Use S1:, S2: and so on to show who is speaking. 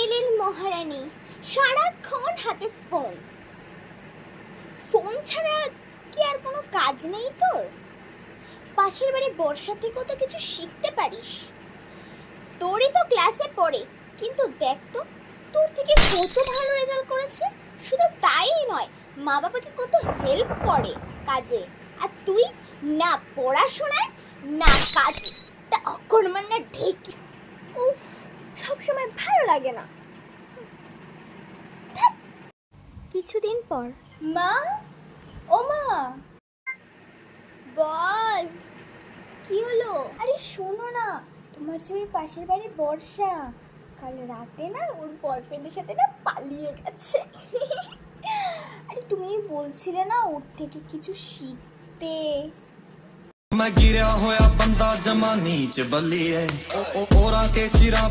S1: এলেন মহারানী, সারাক্ষণ হাতে ফোন। ফোন ছাড়া কি আর কোনো কাজ নেই তোর? পাশের বাড়ি বর্ষা থেকেও তো কিছু শিখতে পারিস। তোরই তো ক্লাসে পড়ে, কিন্তু দেখ তো তোর থেকে কত ভালো রেজাল্ট করেছে। শুধু তাই নয়, মা বাবাকে কত হেল্প করে কাজে। আর তুই না পড়াশোনায় না কাজে, তা অকর্মার না ঢেকি। উফ, সবসময় ভালো লাগে না। কিছুদিন পর মা, ও মা, বল কি হলো? আরে শোনো না, তোমার যে ওই পাশের বাড়ি বর্ষা, কাল রাতে না ওর বয়ফ্রেন্ডের সাথে না পালিয়ে গেছে। আরে তুমি বলছিলে না ওর থেকে কিছু শিখতে।
S2: मैं गिरा होया बंदा जमा नीच बल्ली है ओ ओरा के सिरा